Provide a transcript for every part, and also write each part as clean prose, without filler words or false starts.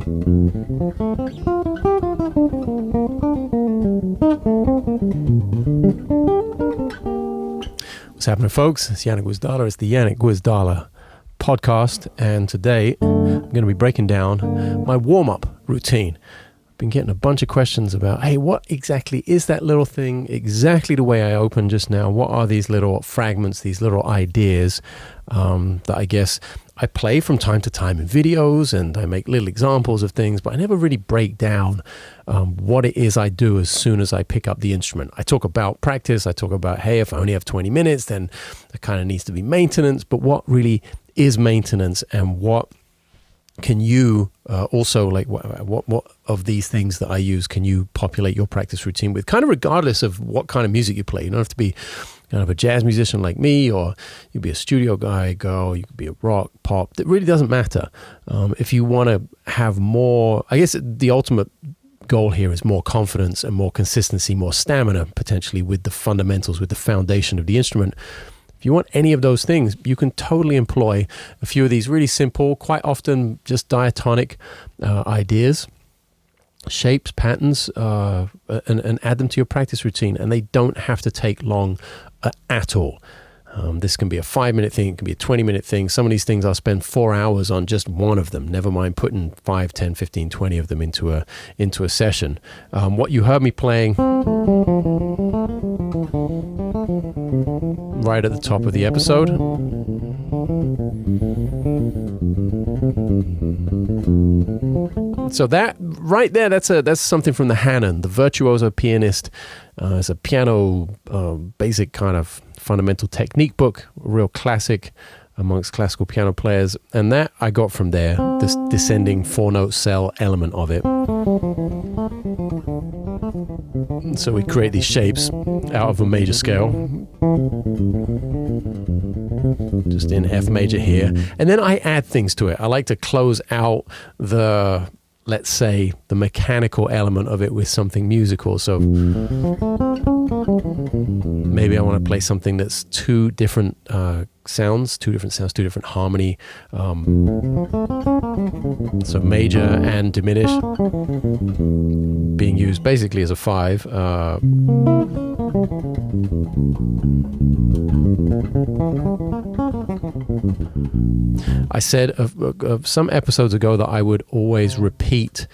What's happening, folks? It's Janek Gwizdala. It's the Janek Gwizdala podcast, and today I'm going to be breaking down my warm-up routine. I've been getting a bunch of questions about, hey, what exactly is that little thing, exactly the way I opened just now? What are these little fragments, these little ideas that I guess I play from time to time in videos, and I make little examples of things, but I never really break down what it is I do as soon as I pick up the instrument. I talk about practice, I talk about, hey, if I only have 20 minutes, then there kind of needs to be maintenance, but what really is maintenance, and what can you also, like, what of these things that I use can you populate your practice routine with, kind of regardless of what kind of music you play. You don't have to be kind of a jazz musician like me, or you could be a studio guy, girl, you could be a rock, pop. It really doesn't matter. If you want to have more, I guess the ultimate goal here is more confidence and more consistency, more stamina, potentially, with the fundamentals, with the foundation of the instrument. If you want any of those things, you can totally employ a few of these really simple, quite often just diatonic ideas, shapes, patterns, and add them to your practice routine. And they don't have to take long at all. This can be a 5-minute thing, it can be a 20-minute thing. Some of these things I'll spend 4 hours on just one of them, never mind putting 5, 10, 15, 20 of them into a session. What you heard me playing right at the top of the episode, so that right there, that's something from the Hanon, the virtuoso pianist. It's a piano basic kind of fundamental technique book, a real classic amongst classical piano players, and that I got from there, this descending 4-note cell element of it. So we create these shapes out of a major scale, just in F major here, and then I add things to it. I like to close out the, let's say, the mechanical element of it with something musical. So maybe I want to play something that's two different sounds, two different harmony. So major and diminished being used basically as a 5. I said of some episodes ago that I would always repeat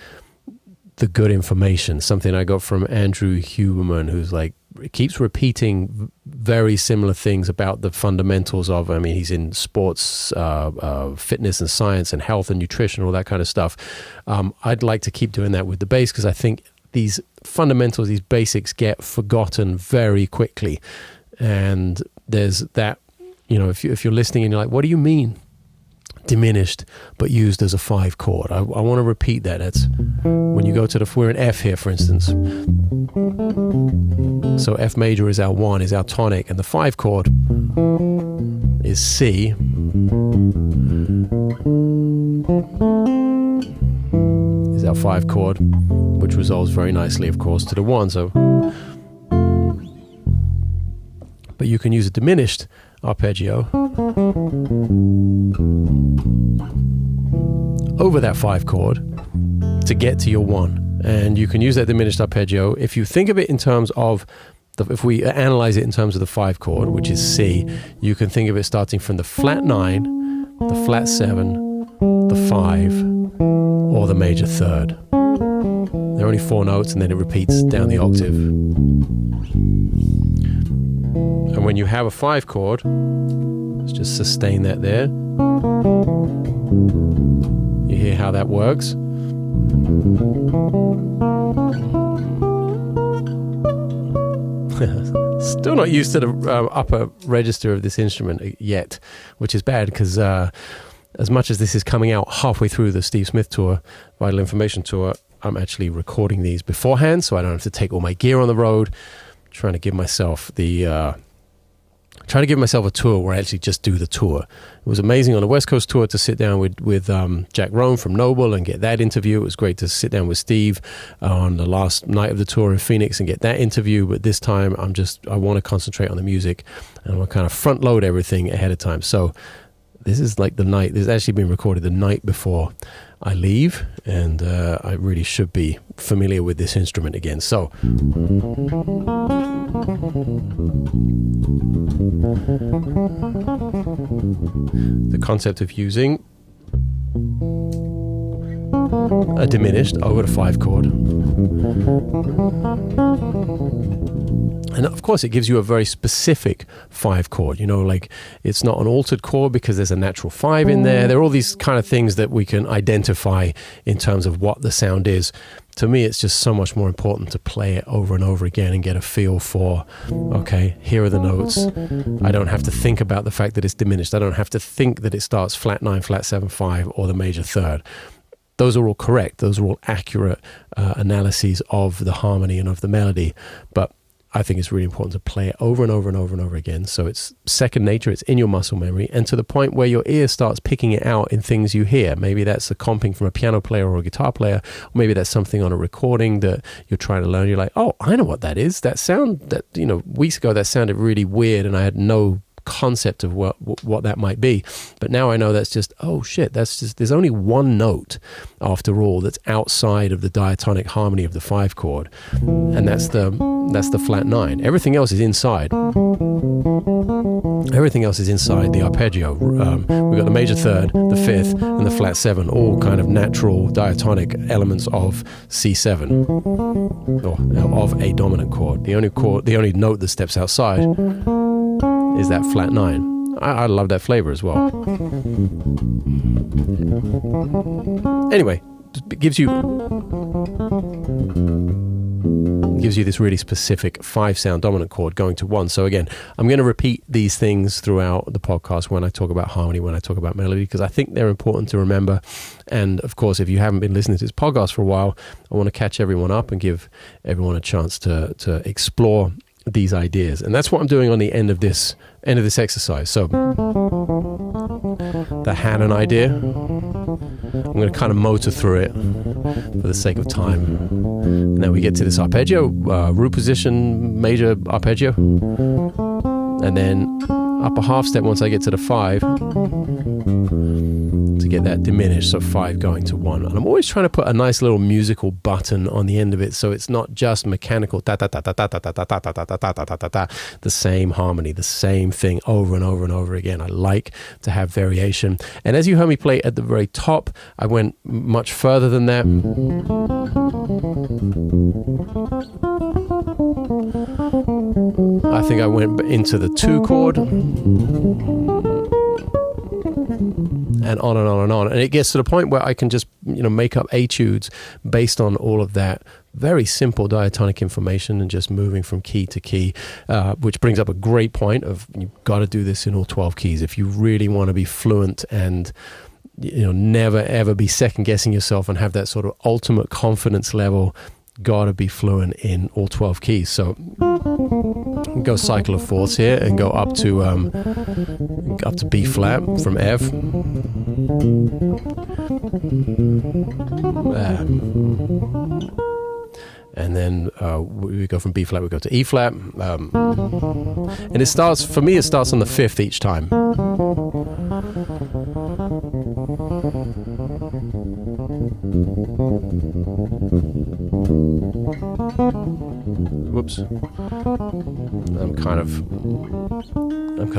the good information, something I got from Andrew Huberman, who's like, keeps repeating very similar things about the fundamentals of, I mean, he's in sports, fitness and science and health and nutrition, all that kind of stuff. I'd like to keep doing that with the bass, because I think these fundamentals, these basics get forgotten very quickly. And there's that, you know, if you're listening and you're like, what do you mean diminished but used as a 5 chord? I want to repeat that. That's when you go to we're in F here, for instance. So F major is our 1, is our tonic, and the 5 chord is C. Is our 5 chord, which resolves very nicely, of course, to the 1. So, but you can use a diminished arpeggio over that 5 chord to get to your 1. And you can use that diminished arpeggio. If you think of it in terms of, if we analyze it in terms of the 5 chord, which is C, you can think of it starting from the flat 9, the flat 7, the 5, or the major 3rd. There are only 4 notes, and then it repeats down the octave. And when you have a 5 chord, let's just sustain that there. You hear how that works? Still not used to the upper register of this instrument yet, which is bad, because as much as this is coming out halfway through the Steve Smith tour, Vital Information tour, I'm actually recording these beforehand, so I don't have to take all my gear on the road. I'm trying to give myself a tour where I actually just do the tour. It was amazing on the West Coast tour to sit down with Jack Rome from Noble and get that interview. It was great to sit down with Steve on the last night of the tour in Phoenix and get that interview. But this time I want to concentrate on the music, and I want to kind of front load everything ahead of time. So this is like the night. This has actually been recorded the night before I leave, and I really should be familiar with this instrument again. So the concept of using a diminished over the 5 chord, and of course it gives you a very specific 5 chord, like it's not an altered chord because there's a natural 5 in there. There are all these kind of things that we can identify in terms of what the sound is. To me, it's just so much more important to play it over and over again and get a feel for, okay, here are the notes. I don't have to think about the fact that it's diminished. I don't have to think that it starts flat 9, flat 7, 5, or the major third. Those are all correct. Those are all accurate analyses of the harmony and of the melody. But I think it's really important to play it over and over and over and over again. So it's second nature, it's in your muscle memory, and to the point where your ear starts picking it out in things you hear. Maybe that's the comping from a piano player or a guitar player, or maybe that's something on a recording that you're trying to learn. You're like, oh, I know what that is. That sound that, weeks ago that sounded really weird and I had no concept of what that might be, but now I know that's just, oh shit, that's just, there's only one note after all that's outside of the diatonic harmony of the 5 chord, and that's the flat 9. Everything else is inside. Everything else is inside the arpeggio. We've got the major third, the 5th, and the flat 7, all kind of natural diatonic elements of C7, or of a dominant chord. The only note that steps outside is that flat 9. I love that flavor as well. Anyway, it gives you this really specific 5-sound dominant chord going to 1. So again, I'm going to repeat these things throughout the podcast when I talk about harmony, when I talk about melody, because I think they're important to remember. And of course, if you haven't been listening to this podcast for a while, I want to catch everyone up and give everyone a chance to explore these ideas. And that's what I'm doing on the end of this exercise. So the Hanon idea, I'm going to kind of motor through it for the sake of time, and then we get to this arpeggio, root position, major arpeggio, and then upper half step once I get to the 5 to get that diminished, so 5 going to 1. And I'm always trying to put a nice little musical button on the end of it, so it's not just mechanical da da da da da da da da da da da da da da da, the same harmony, the same thing over and over and over again. I like to have variation, and as you heard me play at the very top, I went much further than that. I think I went into the 2 chord, and on and on and on, and it gets to the point where I can just make up etudes based on all of that very simple diatonic information and just moving from key to key, which brings up a great point of you've got to do this in all 12 keys if you really want to be fluent and never ever be second guessing yourself and have that sort of ultimate confidence level. Gotta be fluent in all 12 keys. So go cycle of fourths here and go up to B flat from F, and then we go from B flat, we go to E flat, and it starts on the 5th each time. Whoops. I'm kind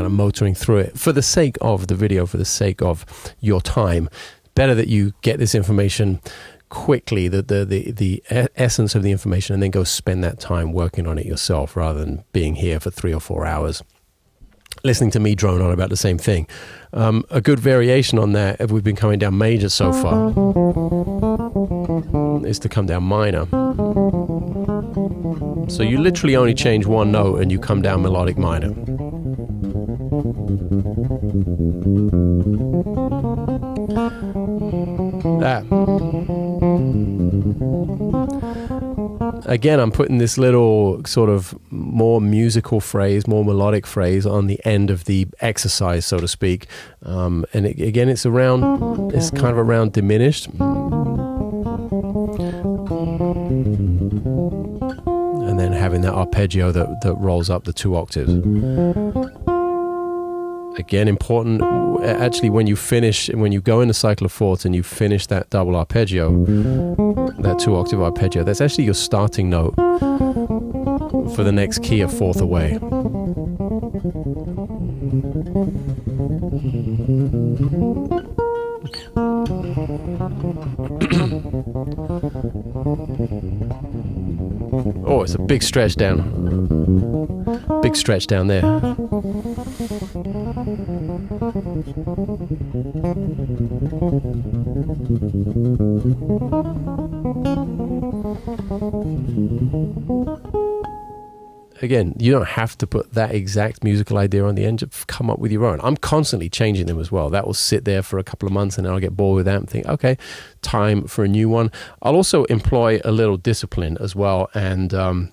of motoring through it for the sake of the video, for the sake of your time. Better that you get this information quickly, the essence of the information, and then go spend that time working on it yourself rather than being here for 3 or 4 hours listening to me drone on about the same thing. A good variation on that, if we've been coming down major so far, is to come down minor. So you literally only change one note and you come down melodic minor. Again, I'm putting this little sort of more musical phrase, more melodic phrase on the end of the exercise, so to speak. And again, it's kind of around diminished. And then having that arpeggio that rolls up the 2 octaves. again, important. Actually, when you go into cycle of fourths and you finish that double arpeggio, that 2-octave arpeggio, that's actually your starting note for the next key a fourth away. Oh, it's a big stretch down. Big stretch down there. Again, you don't have to put that exact musical idea on the end. Just come up with your own. I'm constantly changing them as well. That will sit there for a couple of months and then I'll get bored with that and think, okay, time for a new one. I'll also employ a little discipline as well and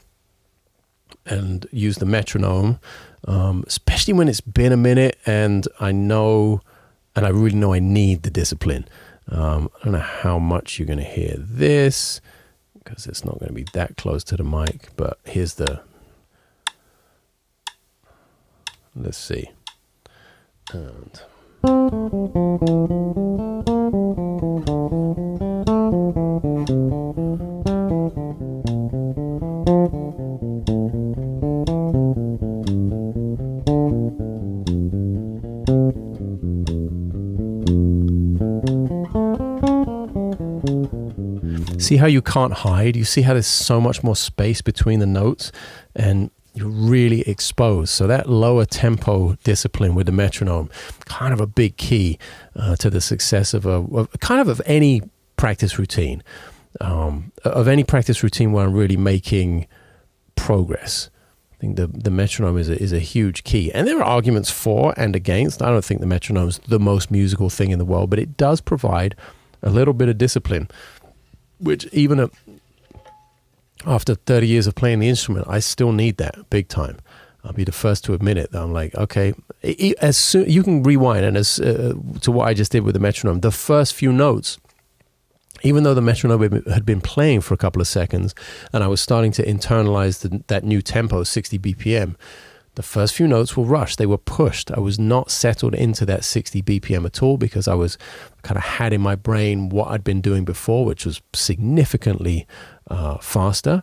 use the metronome, especially when it's been a minute and I really know I need the discipline. I don't know how much you're going to hear this because it's not going to be that close to the mic, but here's the... Let's see. And see how you can't hide? You see how there's so much more space between the notes and you're really exposed. So that lower tempo discipline with the metronome, kind of a big key to the success of any practice routine, of any practice routine where I'm really making progress. I think the metronome is a huge key. And there are arguments for and against. I don't think the metronome's the most musical thing in the world, but it does provide a little bit of discipline, which even after 30 years of playing the instrument, I still need that big time. I'll be the first to admit it. I'm like, okay, as soon you can rewind and as to what I just did with the metronome, the first few notes, even though the metronome had been playing for a couple of seconds and I was starting to internalize that new tempo, 60 BPM, the first few notes were rushed. They were pushed. I was not settled into that 60 BPM at all because I was kind of had in my brain what I'd been doing before, which was significantly faster.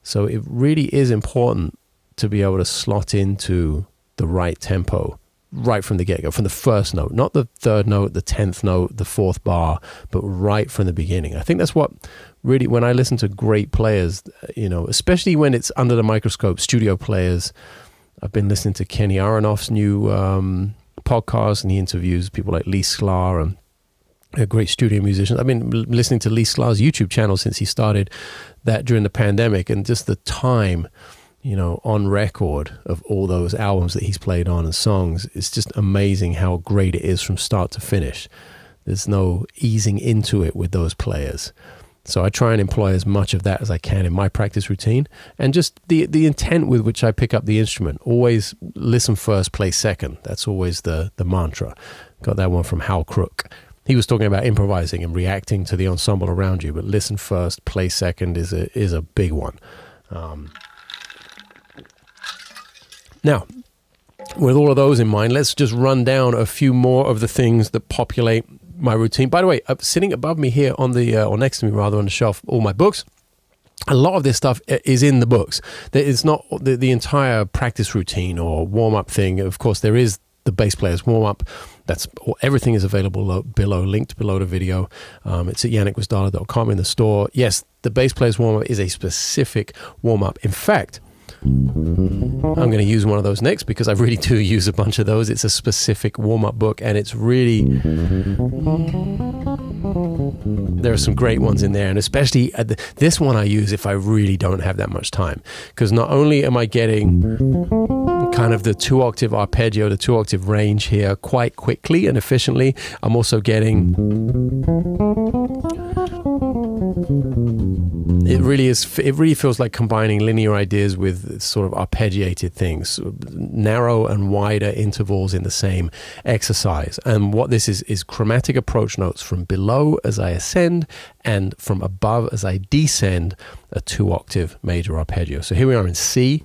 So it really is important to be able to slot into the right tempo right from the get-go, from the first note, not the third note, the 10th note, the fourth bar, but right from the beginning. I think that's what really, when I listen to great players, especially when it's under the microscope, studio players. I've been listening to Kenny Aronoff's new podcast, and he interviews people like Lee Sklar and great studio musicians. I've been listening to Lee Sklar's YouTube channel since he started that during the pandemic, and just the time, on record of all those albums that he's played on and songs. It's just amazing how great it is from start to finish. There's no easing into it with those players. So I try and employ as much of that as I can in my practice routine, and just the intent with which I pick up the instrument. Always listen first, play second. That's always the mantra. Got that one from Hal Crook. He was talking about improvising and reacting to the ensemble around you, but listen first, play second is a big one. Now, with all of those in mind, let's just run down a few more of the things that populate my routine. By the way, sitting above me here on the or next to me rather, on the shelf, all my books. A lot of this stuff is in the books. It's not the entire practice routine or warm-up thing. Of course, there is the bass player's warm-up. Everything is available below, linked below the video. It's at janekgwizdala.com in the store. Yes, the bass player's warm-up is a specific warm-up. In fact, I'm going to use one of those next because I really do use a bunch of those. It's a specific warm-up book, and it's really... There are some great ones in there, and especially this one I use if I really don't have that much time, because not only am I getting kind of the 2-octave arpeggio, the 2-octave range here quite quickly and efficiently, I'm also getting... It really feels like combining linear ideas with sort of arpeggiated things, narrow and wider intervals in the same exercise. And what this is chromatic approach notes from below as I ascend and from above as I descend, a 2-octave major arpeggio. So here we are in C.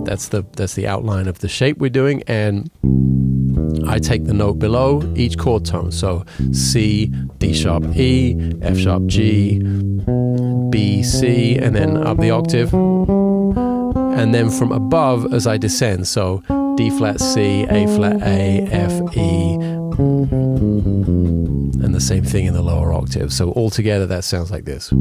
That's the outline of the shape we're doing, and I take the note below each chord tone. So C, D sharp E, F sharp G, B, C, and then up the octave. And then from above as I descend, so D flat C, A flat A, F E, and the same thing in the lower octave. So altogether that sounds like this.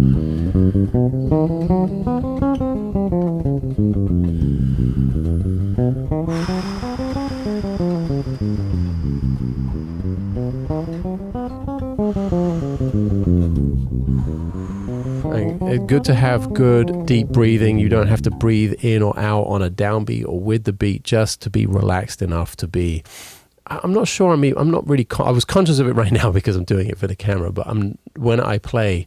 Good to have good deep breathing. You don't have to breathe in or out on a downbeat or with the beat, just to be relaxed enough to be. I'm not sure. I'm not really. I was conscious of it right now because I'm doing it for the camera. But when I play,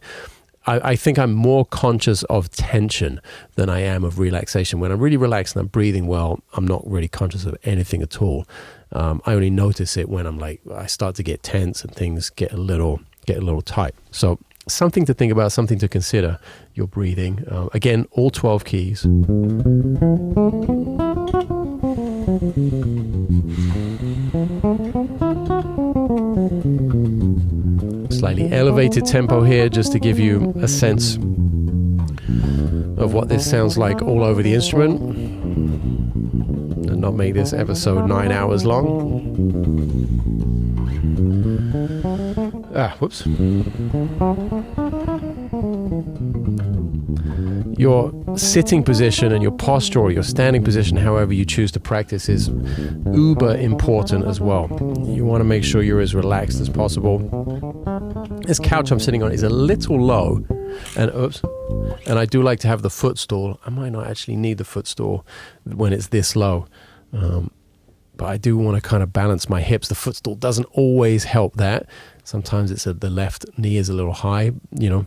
I think I'm more conscious of tension than I am of relaxation. When I'm really relaxed and I'm breathing well, I'm not really conscious of anything at all. I only notice it when I start to get tense and things get a little tight. So something to think about, something to consider, your breathing. Again, all 12 keys. Slightly elevated tempo here just to give you a sense of what this sounds like all over the instrument, and not make this episode 9 hours long. Whoops. Your sitting position and your posture or your standing position, however you choose to practice, is uber important as well. You want to make sure you're as relaxed as possible. This couch I'm sitting on is a little low, and I do like to have the footstool. I might not actually need the footstool when it's this low, but I do want to kind of balance my hips. The footstool doesn't always help that. Sometimes it's the left knee is a little high. You know,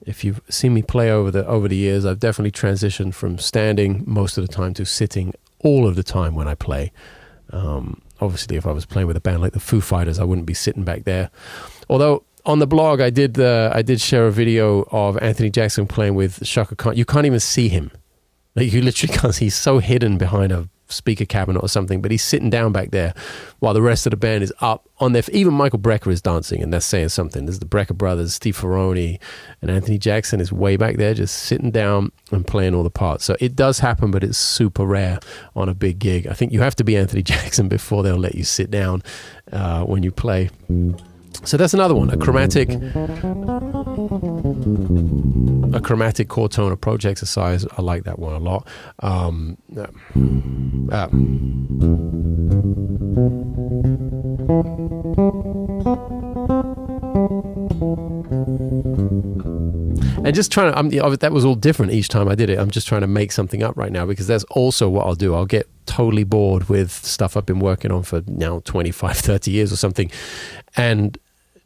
if you've seen me play over the years, I've definitely transitioned from standing most of the time to sitting all of the time when I play. Obviously, if I was playing with a band like the Foo Fighters, I wouldn't be sitting back there. Although on the blog, I did share a video of Anthony Jackson playing with Shaka Khan. You can't even see him. Like, you literally can't see. He's so hidden behind a speaker cabinet or something, but he's sitting down back there while the rest of the band is up on their. Even Michael Brecker is dancing, and that's saying something. There's the Brecker brothers, Steve Ferroni, and Anthony Jackson is way back there just sitting down and playing all the parts. So it does happen, but it's super rare on a big gig. I think you have to be Anthony Jackson before they'll let you sit down when you play. So that's another one, a chromatic chord tone approach exercise. I like that one a lot. And just trying to, that was all different each time I did it. I'm just trying to make something up right now, because that's also what I'll do. I'll get totally bored with stuff I've been working on for now 25, 30 years or something, and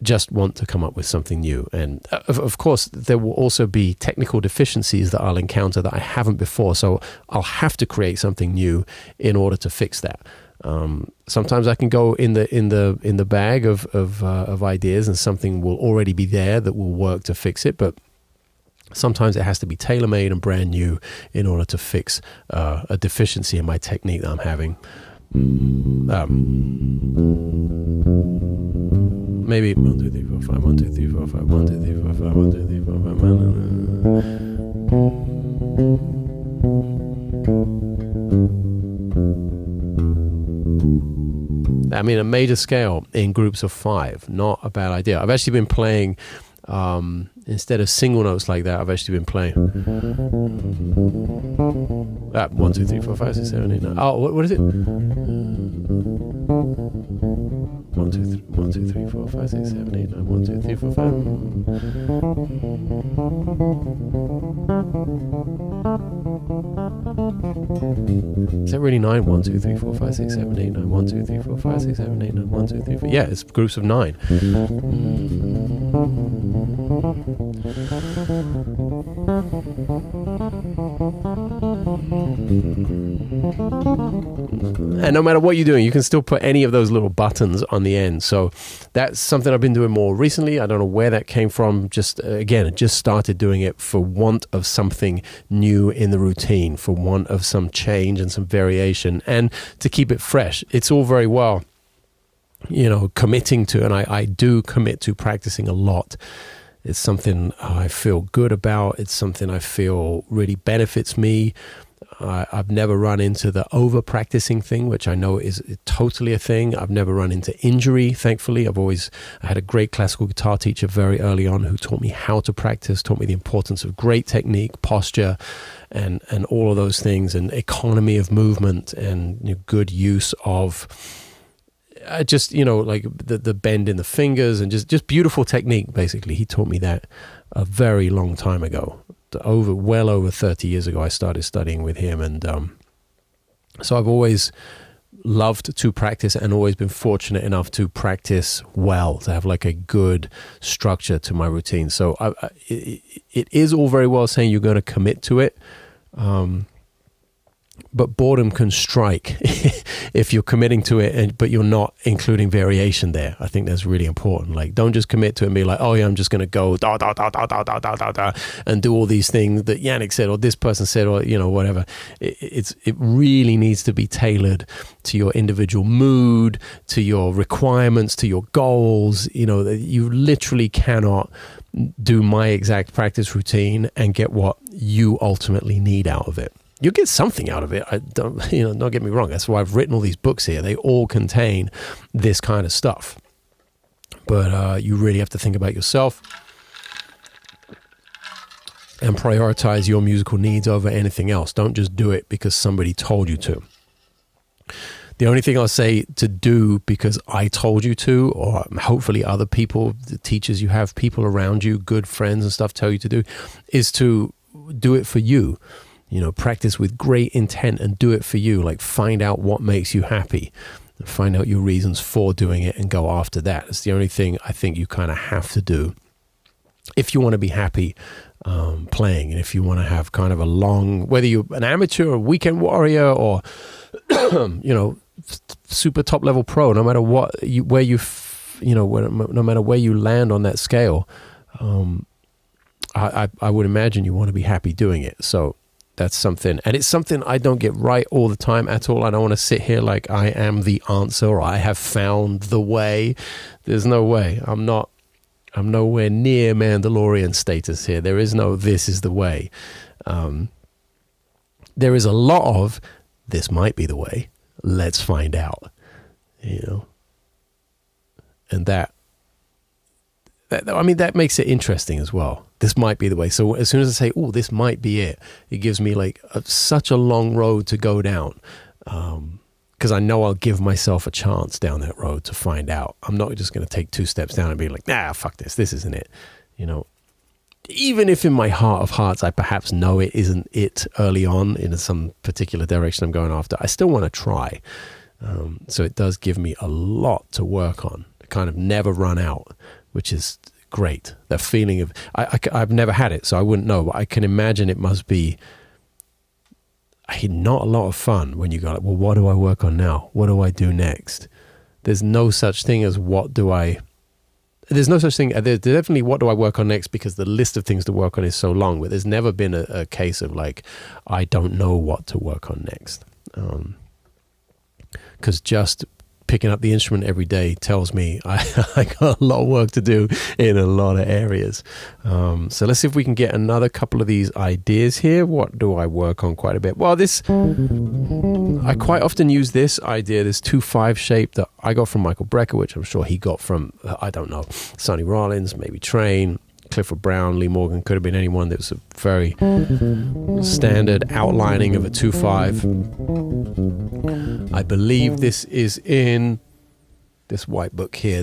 just want to come up with something new. And of course, there will also be technical deficiencies that I'll encounter that I haven't before. So I'll have to create something new in order to fix that. Sometimes I can go in the bag of ideas, and something will already be there that will work to fix it. But sometimes it has to be tailor-made and brand new in order to fix a deficiency in my technique that I'm having. Maybe 1, 2, 3, 4, 5, 1, 2, 3, 4, 5, 1, 2, 3, 4, 5, 1, 2, 3, 4, 5. I mean, a major scale in groups of 5, not a bad idea. I've actually been playing, instead of single notes like that, I've actually been playing 1, 2, 3, 4, 5, 6, 7, 8, 9. Oh, what is it? 1, 2, 3, 1, 2, 3, 4, 5, 6, 7, 8, 9. 1, 2, 3, 4, 5. Is that really 9? 1, 2, 3, 4, 5, 6, 7, 8, 9. 1, 2, 3, 4, 5, 6, 7, 8, 9. 1, 2, 3, 4. Yeah, it's groups of 9. And no matter what you're doing, you can still put any of those little buttons on the end. So that's something I've been doing more recently. I don't know where that came from. Just again, I just started doing it for want of something new in the routine, for want of some change and some variation, and to keep it fresh. It's all very well, committing to, and I do commit to practicing a lot. It's something I feel good about. It's something I feel really benefits me. I've never run into the over practicing thing, which I know is totally a thing. I've never run into injury, thankfully. I had a great classical guitar teacher very early on who taught me how to practice, taught me the importance of great technique, posture, and all of those things, and economy of movement, and good use of just, like the bend in the fingers, and just beautiful technique, basically. He taught me that a very long time ago. Well over 30 years ago, I started studying with him. And so I've always loved to practice and always been fortunate enough to practice well, to have like a good structure to my routine. So it is all very well saying you're going to commit to it. But boredom can strike if you're committing to it, but you're not including variation there. I think that's really important. Like, don't just commit to it and be like, oh yeah, I'm just going to go da da da da da da da da da and do all these things that Janek said or this person said or whatever. It really needs to be tailored to your individual mood, to your requirements, to your goals. You literally cannot do my exact practice routine and get what you ultimately need out of it. You'll get something out of it. Don't get me wrong. That's why I've written all these books here. They all contain this kind of stuff. But you really have to think about yourself and prioritize your musical needs over anything else. Don't just do it because somebody told you to. The only thing I'll say to do because I told you to, or hopefully other people, the teachers you have, people around you, good friends and stuff tell you to do, is to do it for you. Practice with great intent and do it for you. Like, find out what makes you happy. Find out your reasons for doing it and go after that. It's the only thing I think you kind of have to do if you want to be happy playing, and if you want to have kind of a long, whether you're an amateur or weekend warrior or, super top level pro, no matter what, no matter where you land on that scale, I would imagine you want to be happy doing it. So that's something, and it's something I don't get right all the time at all. I don't want to sit here like I am the answer or I have found the way. There's no way. I'm nowhere near Mandalorian status here. There is no this is the way. There is a lot of this might be the way. Let's find out. And that makes it interesting as well. This might be the way. So as soon as I say, oh, this might be it, it gives me like such a long road to go down. Because I know I'll give myself a chance down that road to find out. I'm not just going to take 2 steps down and be like, nah, fuck this. This isn't it. Even if in my heart of hearts, I perhaps know it isn't it early on in some particular direction I'm going after, I still want to try. So it does give me a lot to work on, kind of never run out, which is great. That feeling of, I've never had it, so I wouldn't know, but I can imagine it must be not a lot of fun when you go like, well, what do I work on now? What do I do next? There's no such thing as there's no such thing. There's definitely what do I work on next, because the list of things to work on is so long, but there's never been a case of like, I don't know what to work on next. Because just picking up the instrument every day tells me I got a lot of work to do in a lot of areas. So let's see if we can get another couple of these ideas here. What do I work on quite a bit? Well, I quite often use this idea, this 2/5 shape that I got from Michael Brecker, which I'm sure he got from, I don't know, Sonny Rollins, maybe Train, Clifford Brown, Lee Morgan, could have been anyone. That was a very standard outlining of a 2/5. I believe this is in this white book here,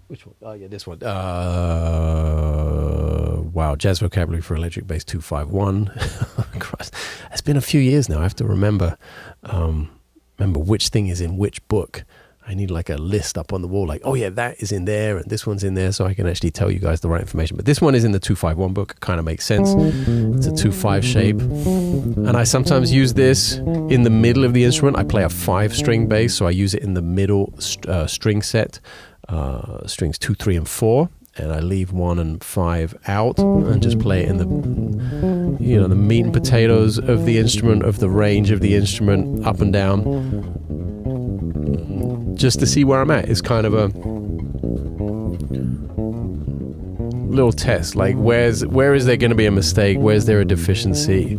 which one? Oh yeah, this one. Wow, Jazz Vocabulary for Electric Bass 251. Christ. It's been a few years now. I have to remember which thing is in which book. I need like a list up on the wall, like, oh yeah, that is in there and this one's in there, so I can actually tell you guys the right information. But this one is in the 2-5-1 book. It kind of makes sense. It's a 2-5 shape. And I sometimes use this in the middle of the instrument. I play a 5-string bass, so I use it in the middle string set, strings 2, 3, and 4. And I leave 1 and 5 out and just play it in the, the meat and potatoes of the instrument, of the range of the instrument, up and down, just to see where I'm at. It's kind of a little test, like where is there going to be a mistake? Where's there a deficiency?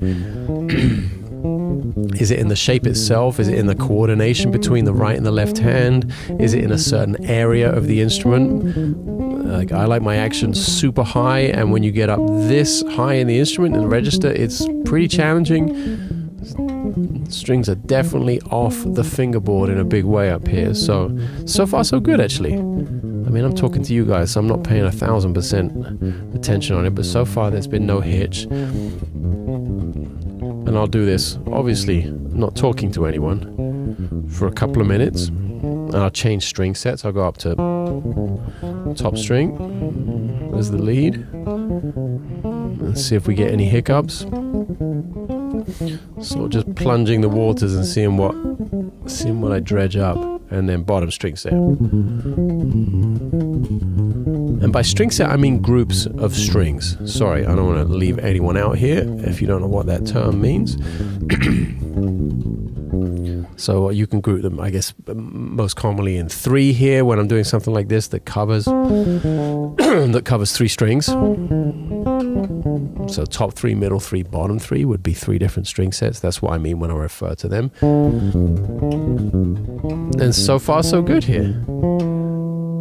Is it in the shape itself? Is it in the coordination between the right and the left hand? Is it in a certain area of the instrument? Like, I like my action super high, and when you get up this high in the instrument and the register, it's pretty challenging. Strings are definitely off the fingerboard in a big way up here. So far so good, actually. I mean, I'm talking to you guys, so I'm not paying 1,000% attention on it, but so far there's been no hitch. And I'll do this, obviously not talking to anyone, for a couple of minutes. And I'll change string sets. I'll go up to top string as the lead and see if we get any hiccups. So just plunging the waters and seeing what I dredge up, and then bottom string set. And by string set, I mean groups of strings. Sorry, I don't want to leave anyone out here if you don't know what that term means. So you can group them, I guess, most commonly in 3 here when I'm doing something like this that covers 3 strings. So top 3, middle 3, bottom 3 would be 3 different string sets. That's what I mean when I refer to them. And so far so good here.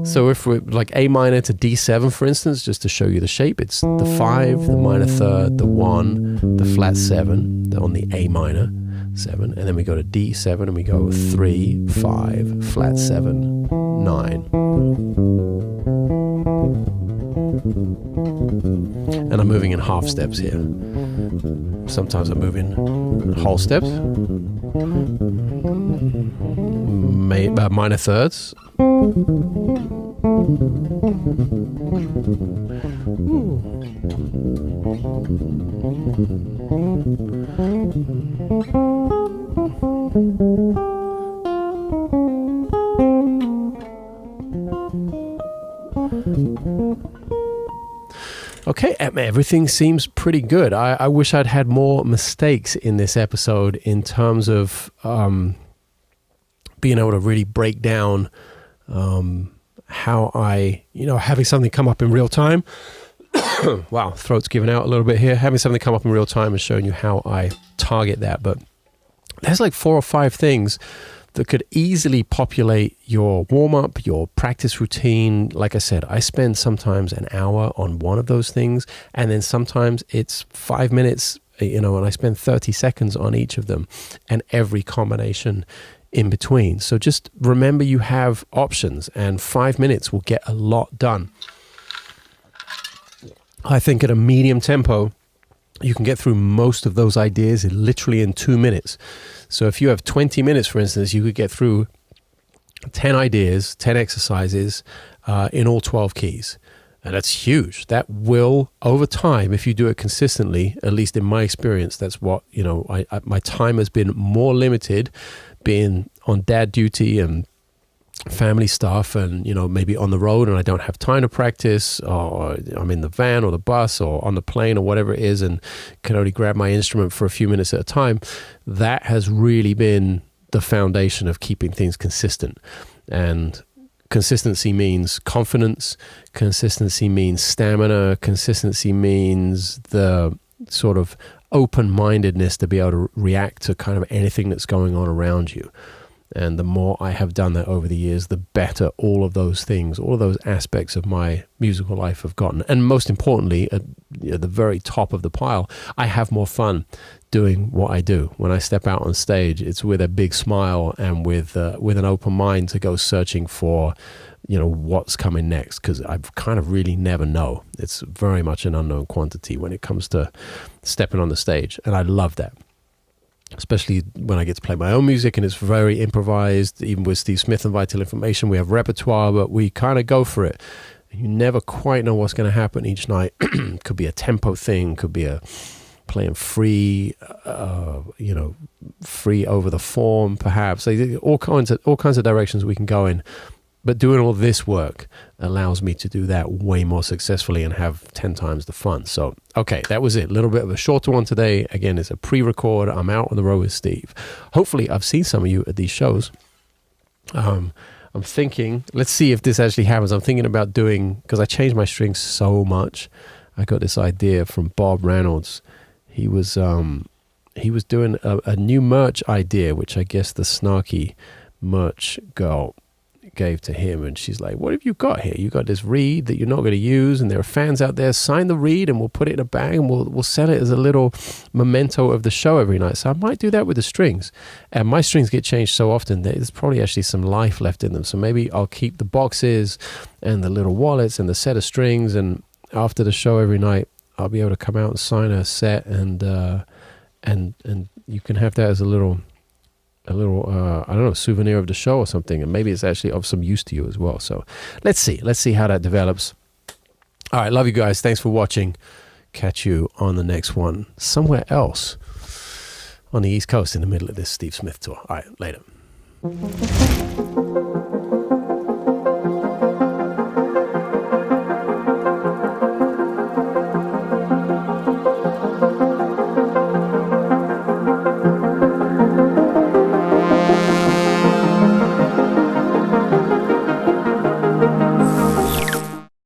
So if we're like A minor to D7, for instance, just to show you the shape, it's the 5, the minor third, the 1, the flat 7 on the A minor 7, and then we go to D7 and we go 3, 5, flat 7, 9. And I'm moving in half steps here. Sometimes I'm moving whole steps. Minor thirds. Okay, everything seems pretty good. I wish I'd had more mistakes in this episode in terms of being able to really break down how I, having something come up in real time. Wow, throat's giving out a little bit here. Having something come up in real time and showing you how I target that. But there's like 4 or 5 things that could easily populate your warm-up, your practice routine. Like I said, I spend sometimes an hour on one of those things, and then sometimes it's 5 minutes, and I spend 30 seconds on each of them, and every combination in between. So just remember you have options, and 5 minutes will get a lot done. I think at a medium tempo, you can get through most of those ideas literally in 2 minutes. So if you have 20 minutes, for instance, you could get through 10 ideas, 10 exercises in all 12 keys. And that's huge. That will, over time, if you do it consistently, at least in my experience, that's what, my time has been more limited being on dad duty and family stuff, and maybe on the road and I don't have time to practice, or I'm in the van or the bus or on the plane or whatever it is and can only grab my instrument for a few minutes at a time. That has really been the foundation of keeping things consistent. And consistency means confidence, consistency means stamina, consistency means the sort of open-mindedness to be able to react to kind of anything that's going on around you. And the more I have done that over the years, the better all of those things, all of those aspects of my musical life have gotten. And most importantly, at the very top of the pile, I have more fun doing what I do. When I step out on stage, it's with a big smile and with an open mind to go searching for, what's coming next, because I kind of really never know. It's very much an unknown quantity when it comes to stepping on the stage, and I love that. especially when I get to play my own music and it's very improvised. Even with Steve Smith and Vital Information, we have repertoire, but we kind of go for it. You never quite know what's going to happen each night. Could be a tempo thing, could be a playing free, free over the form, perhaps. All kinds of directions we can go in. But doing all this work allows me to do that way more successfully and have 10 times the fun. So, okay, that was it. A little bit of a shorter one today. Again, it's a pre-record. I'm out on the road with Steve. Hopefully, I've seen some of you at these shows. I'm thinking, let's see if this actually happens. I'm thinking about doing, because I changed my strings so much. I got this idea from Bob Reynolds. He was doing a new merch idea, which I guess the snarky merch girl gave to him, and she's like, what have you got here? You got this reed that you're not going to use, and there are fans out there. Sign the reed and we'll put it in a bag and we'll sell it as a little memento of the show every night. So I might do that with the strings, and my strings get changed so often there's probably actually some life left in them. So maybe I'll keep the boxes and the little wallets and the set of strings, and after the show every night I'll be able to come out and sign a set, and you can have that as a little I don't know, souvenir of the show or something, and maybe it's actually of some use to you as well. So let's see how that develops. All right, love you guys. Thanks for watching. Catch you on the next one somewhere else on the East Coast in the middle of this Steve Smith tour. All right, later.